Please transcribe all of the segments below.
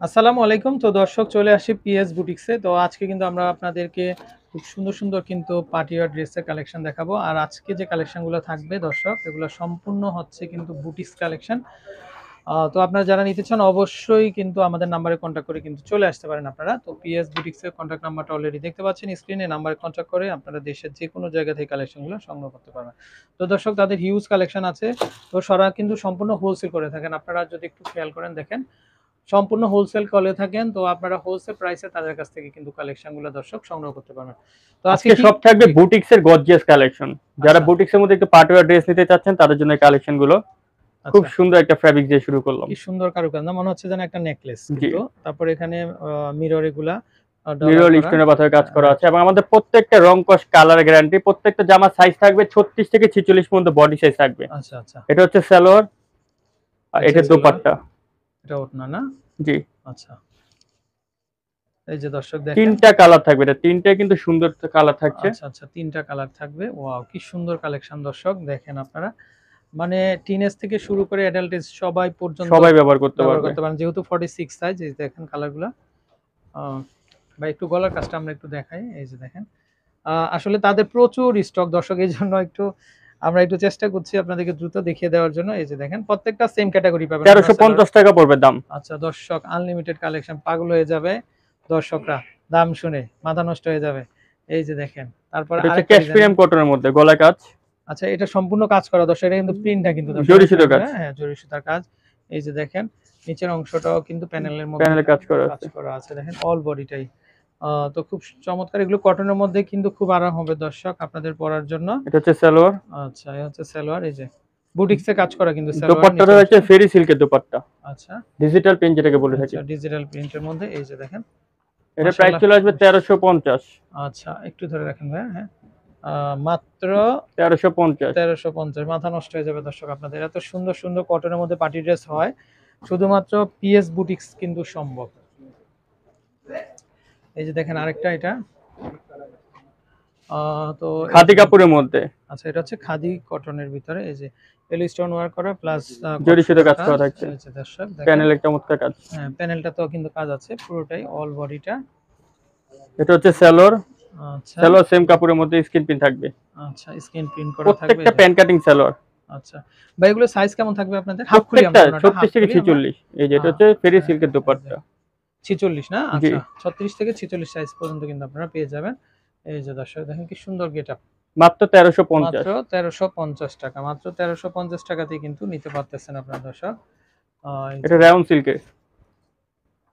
আসসালামু আলাইকুম। তো দর্শক চলে আসি পিএস বুটিক্সে। তো আজকে কিন্তু আমরা আপনাদেরকে খুব সুন্দর, সুন্দর কিন্তু পার্টি ওয়্যার ড্রেসের কালেকশন দেখাবো। আর আজকে যে কালেকশনগুলো থাকবে দর্শক, এগুলো সম্পূর্ণ হচ্ছে কিন্তু বুটিক্স কালেকশন। তো আপনারা যারা নিতে চান অবশ্যই কিন্তু আমাদের নাম্বারে কন্ট্যাক্ট করে কিন্তু চলে আসতে পারেন আপনারা। তো পিএস বুটিক্সের কন্ট্যাক্ট নাম্বারটা অলরেডি দেখতে পাচ্ছেন স্ক্রিনে। নাম্বারে কন্ট্যাক্ট করে আপনারা দেশের যেকোনো জায়গা থেকে কালেকশনগুলো সংগ্রহ করতে পারবেন। তো দর্শক তাদের হিউজ কালেকশন আছে। তো সারা কিন্তু সম্পূর্ণ হোলসেল করে থাকেন। আপনারা যদি একটু খেয়াল করেন দেখেন সম্পূর্ণ হোলসেল কলে থাকেন, তো আপনারা হোলসেল প্রাইসে তাদের কাছ থেকে কিন্তু কালেকশনগুলো দর্শক সংগ্রহ করতে পারবেন। তো আজকে আজকে কি সব থাকবে জি, বুটিক্স এর গর্জিয়াস কালেকশন। যারা আচ্ছা, বুটিক্স এর মধ্যে একটু পার্টি ওয়্যার ড্রেস নিতে চাচ্ছেন তাদের জন্য এই কালেকশন গুলো। খুব আচ্ছা। সুন্দর একটা ফ্যাব্রিক দিয়ে শুরু করলাম। কি সুন্দর কারুকাজ না? মনে হচ্ছে যেন একটা নেকলেস জি, কিন্তু। তারপরে এখানে মিরর এগুলা ডলার মিরর করা। স্টোনের পাথরের কাজ করা রাইট। আছে এবং আমাদের প্রত্যেকটা রং কস কালার গ্যারান্টি। প্রত্যেকটা জামার সাইজ থাকবে 36 থেকে 46 পর্যন্ত বডি সাইজ থাকবে। আচ্ছা, আচ্ছা। এটা হচ্ছে সালোয়ার আর হচ্ছে এটা সালোয়ার, দোপাট্টা। এটা ওড়না না? জি, আচ্ছা। এই যে দর্শক দেখেন। তিনটা কালার থাকবে, এটা তিনটাই কিন্তু সুন্দর কালার থাকছে। আচ্ছা, আচ্ছা ৩ টা কালার থাকবে। ওয়াও! কি সুন্দর কালেকশন দর্শক দেখেন আপনারা। মানে টিনেজ থেকে শুরু করে অ্যাডাল্ট এজ সবাই পর্যন্ত সবাই ব্যবহার করতে ব্যবহার পারবে। করতে পারেন। যেহেতু 46 সাইজ এই দেখেন কালারগুলা। আ বা একটু গলার কাজটা আমরা একটু দেখাই। এই যে দেখেন। আসলে তাদের প্রচুর স্টক দর্শক এইজন্য একটু আমরা একটু চেষ্টা করছি আপনাদেরকে দ্রুত দেখিয়ে দেওয়ার জন্য। এই যে দেখেন প্রত্যেকটা সেম ক্যাটেগরি পাবেন ওন্না সেলর। 1350 টাকা পড়বে দাম। আচ্ছা দর্শক আনলিমিটেড কালেকশন পাগল হয়ে যাবে দর্শকরা দাম শুনে মাথা নষ্ট হয়ে যাবে। এই যে দেখেন। তারপরে এটা হচ্ছে আরেকটা ডিজাইন। ক্যাশপিরিয়াম কটনের মধ্যে গলায় কাজ, আচ্ছা এটা সম্পূর্ণ কাজ করা দর্শক। এটা কিন্তু প্রিন্টটা কিন্তু দর্শক জরি দেখেন সুতো কাজ, আপনারা। হ্যাঁ, জরি সুতার কাজ। এই যে দেখেন নিচের অংশটাও কিন্তু প্যানেলের মধ্যে প্যানেলে কাজ করা কাজ আছে। করা আছে। দেখেন অল বডিটাই। তো খুব চমৎকার এগুলো কটনের মধ্যে কিন্তু খুব আরাম হবে দর্শক আপনাদের পরার জন্য। এটা হচ্ছে সালোয়ার, আচ্ছা, এই হচ্ছে সালোয়ার এই যে বুটিক্সে কাজ করা কিন্তু সালোয়ার দোপাট্টাটা নিচের হচ্ছে অংশটা। ফেরি সিল্কের দোপাট্টা, আচ্ছা, ডিজিটাল প্রিন্ট যেটাকে বলে থাকি। আচ্ছা ডিজিটাল প্রিন্টের মধ্যে এই যে দেখেন। এটা প্রাইস মাশাআল্লাহ চলে আসবে বেশ। 1350। আচ্ছা একটু ধরে রাখেন ভাইয়া, হ্যাঁ। মাত্র 1350। ১৩৫০ মাথা নষ্ট হয়ে যাবে দর্শক আপনাদের। এত সুন্দর, সুন্দর কটনের মধ্যে পার্টি ড্রেস হয়। শুধুমাত্র পিএস বুটিক্স কিন্তু সম্ভব। এই যে দেখেন আরেকটা এটা। তো এই খাদি যে কাপড়ের মধ্যে আচ্ছা এটা হচ্ছে খাদি কটনের ভিতরে এই যে এল স্টোন ওয়ার্ক করা প্লাস কট জরি সুতো সুতার কাজ কাজ। করা থাকছে, এই যে দর্শক দেখেন। প্যানেলের চমৎকার কাজ। হ্যাঁ, প্যানেলটাতেও কিন্তু কাজ আছে পুরোটাই অল বডিটা। এটা হচ্ছে সালোয়ার, আচ্ছা, সালোয়ার সেম কাপড়ের মধ্যে স্ক্রিন প্রিন্ট থাকবে। আচ্ছা স্ক্রিন প্রিন্ট করা থাকবে প্রত্যেকটা এই যে। প্যান কাটিং সালোয়ার, আচ্ছা। ভাই এগুলো সাইজ কেমন থাকবে আপনাদের? হাফ খুলি প্রত্যেকটা আমরা ওনাটা, হাফ 36 থেকে খুলি আমরা। 46। এই যে আ এটা হচ্ছে ফেরি আচ্ছা সিল্কের এই যে দোপাট্টা। ৪৬ না? জি, আচ্ছা ৩৬ থেকে ৪৬ সাইজ পর্যন্ত কিন্তু আপনারা পেয়ে যাবেন। এই যে দর্শক দেখেন কি সুন্দর গেটআপ। মাত্র মাত্র 1350। ৳১৩৫০ মাত্র ৳১৩৫০ তেই কিন্তু নিতে পারতেছেন আপনারা দর্শক। এই যে এটা রায়ন সিল্কের,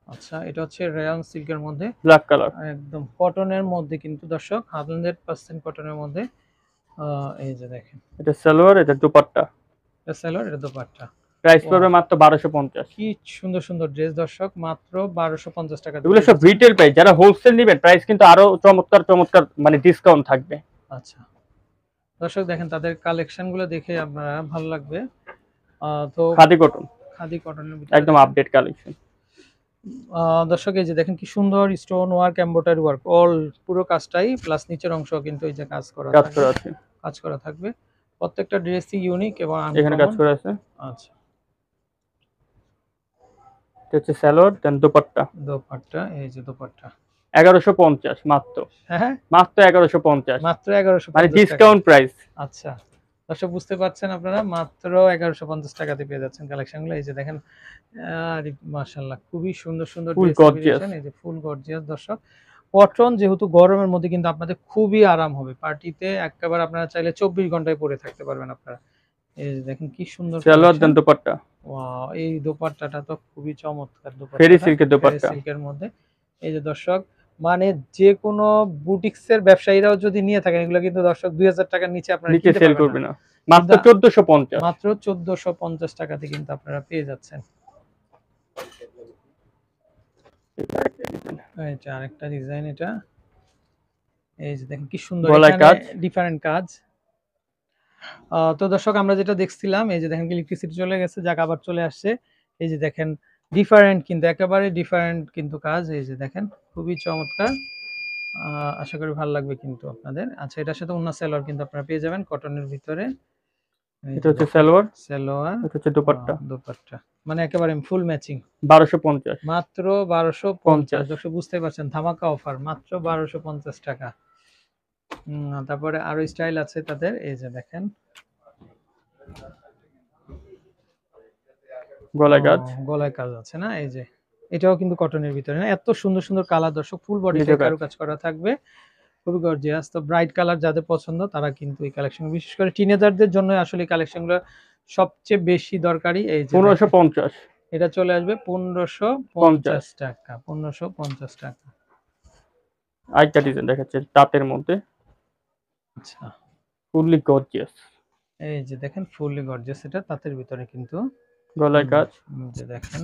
আচ্ছা এটা হচ্ছে রেয়ন সিল্কের মধ্যে ব্ল্যাক কালার। একদম কটনের মধ্যে কিন্তু দর্শক 100% কটনের মধ্যে। এই যে দেখেন। এটা সালোয়ার, এটা দোপাট্টা। এটা সালোয়ার, এটা দোপাট্টা। Price wow! পড়বে মাত্র 1250। কি সুন্দর, সুন্দর ড্রেস দর্শক মাত্র ৳১২৫০ তে এগুলো পেয়ে সব যাচ্ছেন। রিটেল প্রাইস, যারা হোলসেল নেবেন প্রাইস কিন্তু আরো চমৎকার চমৎকার মানে ডিসকাউন্ট থাকবে। আচ্ছা। দর্শক দেখেন তাদের কালেকশন গুলো দেখে আপনারা ভালো লাগবে। তো খাদি কটন, খাদি কটনের ভিতরে একদম দেখেন। Update collection. দর্শক এই যে দেখেন কি সুন্দর stone work, embroidery work all পুরো কাজটাই প্লাস নিচের অংশ কিন্তু এই যে কাজ করা কাজ থাকবে। করা আছে, কাজ করা থাকবে। প্রত্যেকটা ড্রেসই ইউনিক এবং এখানে কাজ আনকমন। করা আছে। আচ্ছা, এটা হচ্ছে সালোয়ার, দেন দোপাট্টা। দোপাট্টা এই যে দোপাট্টা। 1150 মাত্র, হ্যাঁ, হ্যাঁ, মাত্র 1150। মাত্র মানে ৳১১৫০। Discount price. আচ্ছা। দর্শক বুঝতে পারছেন আপনারা মাত্র ৳১১৫০ তে পেয়ে যাচ্ছেন কালেকশনগুলো। এই যে দেখেন আরে মাশাআল্লাহ খুবই সুন্দর, সুন্দর ফুল ড্রেসের গর্জিয়াস। ভেরিয়েশন। এই যে ফুল গর্জিয়াস দর্শক। কটন যেহেতু গরমের মধ্যে কিন্তু আপনাদের খুবই আরাম হবে। পার্টিতে একেবারে আপনারা চাইলে ২৪ ঘন্টায় পরে থাকতে পারবেন আপনারা। এই যে দেখেন কি সুন্দর সালোয়ার কালেকশন। দেন দোপাট্টা, ওয়াও! এই দোপাট্টাটা তো খুবই চমৎকার ফেরি দোপাট্টাটা। সিল্কের ফেরি দোপাট্টা। সিল্কের মধ্যে। এই যে দর্শক মানে যেকোনো বুটিক্সের ব্যবসায়ীরাও যদি নিয়ে থাকেন এগুলো কিন্তু দর্শক ৳২,০০০ র নিচে আপনারা নিচে কিনতে সেল পারবেন না। করবে না, মাত্র কিন্তু 1450। মাত্র ৳১৪৫০ তে কিন্তু আপনারা পেয়ে যাচ্ছেন। এটা আরেকটা ডিজাইন এটা। এই যে দেখেন কি সুন্দর গলায় এখানে কাজ, ডিফারেন্ট কাজ। তো দর্শক আমরা যেটা দেখছিলাম এই যে দেখেন ইলেকট্রিসিটি চলে গেছে, যাক আবার চলে আসছে। এই যে দেখেন ডিফারেন্ট কিন্তু একেবারে ডিফারেন্ট কিন্তু কাজ। এই যে দেখেন খুবই চমৎকার। আ আশা করি ভালো লাগবে কিন্তু আপনাদের। আচ্ছা এটার সাথে ওন্না সালোয়ার কিন্তু আপনারা পেয়ে যাবেন কটনের ভিতরে। এই এটা যে হচ্ছে দেখেন সালোয়ার, সালোয়ার, এটা হচ্ছে দোপাট্টা। দোপাট্টা। মানে একেবারে ফুল ম্যাচিং 1250। মাত্র 1250। 50। দর্শক বুঝতে পারছেন ধামাকা অফার মাত্র 1250 টাকা। তারপরে আরো স্টাইল আছে তাদের, এই যে দেখেন গলায় কাজ, গলায় কাজ আছে না, এই যে এটাও কিন্তু কটনের ভিতরে না, এত সুন্দর সুন্দর কালার দর্শক, ফুল বডিতে নিচে কাজ। কারুকাজ করা থাকবে, খুবই গর্জিয়াস। তো ব্রাইট কালার যাদের পছন্দ তারা কিন্তু এই কালেকশন, বিশেষ করে টিনেজারদের জন্য আসলে এই কালেকশনগুলো সবচেয়ে বেশি দরকারি। এই যে দেখেন 1550। এটা চলে আসবে 1550 50। টাকা, 1550 টাকা। আরেকটা ডিজাইন দেখাচ্ছে তাঁতের মধ্যে, আচ্ছা ফুললি গর্জিয়াস। এই যে দেখেন ফুললি গর্জিয়াস, এটা তাঁতের ভিতরে কিন্তু। গলায় কাজ, যে দেখেন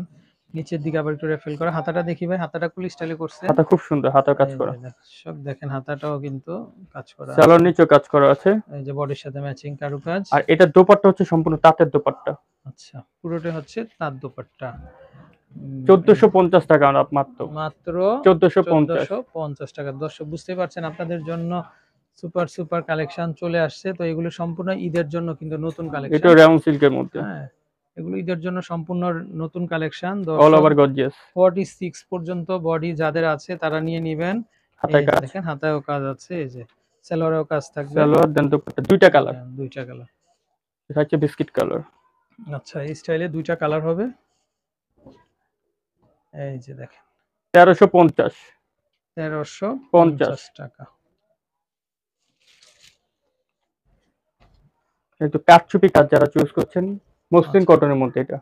নিচের দিকে আবার একটু রেফেল করা, হাতাটা দেখি ভাই, হাতাটা ফুল স্টাইলে করছে। হাতা খুব সুন্দর, হাতা কাজ এই করা। যে দর্শক দেখেন হাতাটাও কিন্তু কাজ করা সালোয়ার আছে, নিচেও কাজ করা আছে। এই যে বডির সাথে ম্যাচিং কারুকাজ। আর এটা দোপাট্টা হচ্ছে সম্পূর্ণ তাঁতের দোপাট্টা। আচ্ছা পুরোটা হচ্ছে তাঁত দোপাট্টা। 1450 টাকা মাত্র। মাত্র 1450। 1450 টাকা। দর্শক বুঝতে পারছেন আপনাদের জন্য সুপার সুপার কালেকশন চলে আসছে। তো এগুলো সম্পূর্ণ ঈদের জন্য কিন্তু নতুন এটা কালেকশন। রেয়ন সিল্কের মধ্যে, হ্যাঁ এগুলো ঈদের জন্য সম্পূর্ণ নতুন কালেকশন অল দর্শক। Over gorgeous. 46 পর্যন্ত বডি যাদের আছে তারা নিয়ে নেবেন। হাতায় এই যে কাজ, দেখেন হাতায়ও কাজ আছে, এই যে সালোয়ারেও কাজ থাকবে। সালোয়ার দেন দোপাট্টা, দুইটা কালার। দুইটা কালার। এটা হচ্ছে বিস্কিট কালার। আচ্ছা এই স্টাইলে দুইটা কালার হবে। এই যে দেখেন 1350। 50। 1350 টাকা। একটু কাটচুপি কাজ যারা চুজ করছেন, মসলিন আচ্ছা কটনের মধ্যে এটা।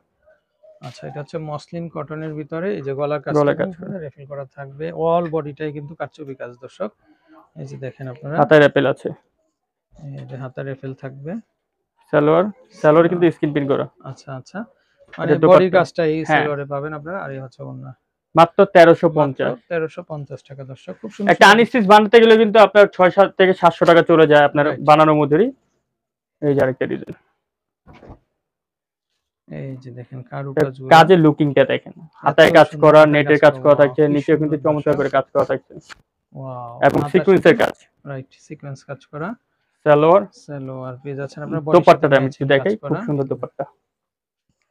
আচ্ছা এটা হচ্ছে মসলিন কটনের ভিতরে, এই যে গলার কাজটা গলায় কাজ করা, রেফিল করা থাকবে, অল বডিটাই কিন্তু কারচুপি কাজ দর্শক। এই যে দেখেন আপনারা, হাতায় অ্যাপেল আছে। এই যে হাতা রেফেল থাকবে। সালোয়ার, সালোয়ার কিন্তু স্ক্রিন প্রিন্ট করা। আচ্ছা আচ্ছা মানে এটা বডির দোপাট্টা, কাজটা এই হ্যাঁ, সালোয়ারে পাবেন আপনারা, আর এই হচ্ছে ওন্না। মাত্র মাত্র 1350। 1350 টাকা দর্শক, খুব সুন্দর একটা সুন্দর। আনস্টিচ বানাতে গেলে কিন্তু আপনার 6 থেকে 700 টাকা চলে যায় আপনার রাইট, বানানোর মধ্যেই। এই যে আরেকটা ডিজাইন, এই যে দেখেন কারুকাজগুলো কাজের লুকিংটা দেখেন, হাতায় এত কাজ সুন্দর করা, হাতায় নেটের কাজ করা ওয়াও থাকছে, কি নিচেও কিন্তু সুন্দর চমৎকার দর্শক। করে কাজ করা থাকছে, ওয়াও এবং হাতার সিকোয়েন্সের সাথে কাজ। রাইট সিকোয়েন্স কাজ করা। সালোয়ার, সালোয়ার পেয়ে যাচ্ছেন আপনার, বডির সাথে দোপাট্টাটা আমি একটু ম্যাচিং কাজ দেখাই, খুব করা। সুন্দর দোপাট্টা,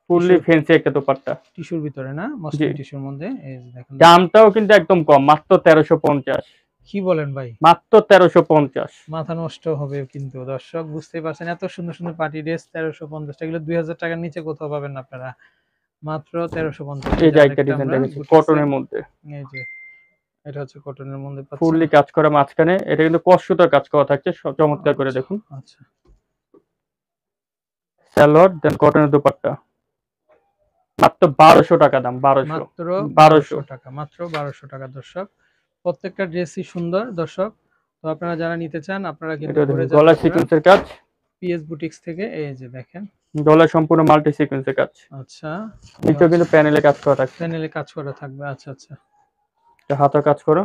ফুললি টিস্যুর, ফ্যান্সি একটা দোপাট্টা। টিস্যুর ভিতরে না, জি, মসলিন টিস্যুর মধ্যে। এই যে দেখেন দামটাও কিন্তু একদম কম, মাত্র 1350। কি বলেন ভাই, মাত্র 1350। মাথা নষ্ট হবে কিন্তু দর্শক, বুঝতেই পারছেন এত সুন্দর সুন্দর পার্টি ড্রেস 1350 টাকা, এগুলো 2000 টাকার নিচে কোথাও পাবেন না আপনারা, মাত্র 1350। এই এই যে যে একটা আরেকটা ডিজাইন আমরা দেখেছি বুটিক্সে, কটনের মধ্যে, এই যে এটা হচ্ছে কটনের মধ্যে পাচ্ছেন। ফুললি কাজ করা মাঝখানে, এটা কিন্তু কষ্টতার কাজ করা থাকছে, চমৎকার করে আচ্ছা দেখুন। আচ্ছা সালোয়ার দেন কটনের দোপাট্টা, মাত্র 1200 টাকা দাম, 1200। মাত্র 1200। 1200 টাকা, মাত্র 1200 টাকা দর্শক। প্রত্যেকটা ড্রেসই সুন্দর দর্শক। তো আপনারা যারা নিতে চান আপনারা কিন্তু এটা ঘুরে দেখুন যাবেন গলার আপনারা সিকোয়েন্সের কাজ, পিএস বুটিক্স থেকে। এই যে দেখেন গলায় সম্পূর্ণ মাল্টি সিকোয়েন্সের কাজ, আচ্ছা নিচেও কিন্তু প্যানেলে কাজ করা থাকছে, প্যানেলে কাজ করা থাকবে। আচ্ছা আচ্ছা এটা হাতা কাজ করা।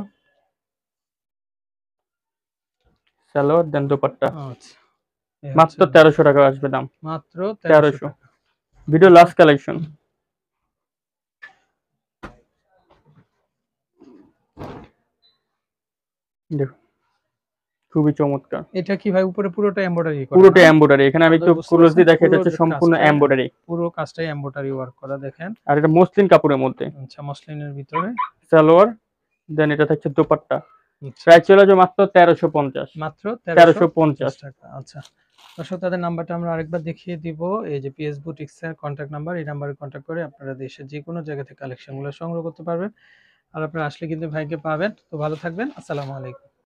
সালোয়ার দেন দোপাট্টা, আচ্ছা এই মাত্র হচ্ছে 1300 টাকা আসবে দাম। মাত্র 1300 1300। টাকা। ভিডিও লাস্ট কালেকশন, দেখুন খুবই চমৎকার। এটা কি ভাই উপরে পুরোটা এমব্রয়ডারি করা পুরোটা না? এমব্রয়ডারি, এখানে আমি একটু আপনারা বুঝতে ক্লোজলি পারছেন দেখাই, এটা পুরো হচ্ছে সম্পূর্ণ কাজটাই, এমব্রয়ডারি। পুরো কাজটাই এমব্রয়ডারি ওয়ার্ক করা দেখেন। আর এটা মসলিন কাপড়ের মধ্যে। আচ্ছা মসলিনের ভিতরে। সালোয়ার দেন এটা থাকছে দোপাট্টা, আচ্ছা প্রাইস চলে যাবে মাত্র 1350। মাত্র 1350। 1350 টাকা। আচ্ছা দর্শক তাদের নাম্বারটা আমরা আরেকবার দেখিয়ে দিব, এই যে পিএস বুটিক্স এর কন্ট্যাক্ট নাম্বার, এই নাম্বারে কন্ট্যাক্ট করে আপনারা দেশের যে কোনো জায়গা থেকে কালেকশনগুলো সংগ্রহ করতে পারবেন। আর আপনারা আসলে কিন্তু ভাইকে পাবেন। তো ভালো থাকবেন, আসসালামু আলাইকুম।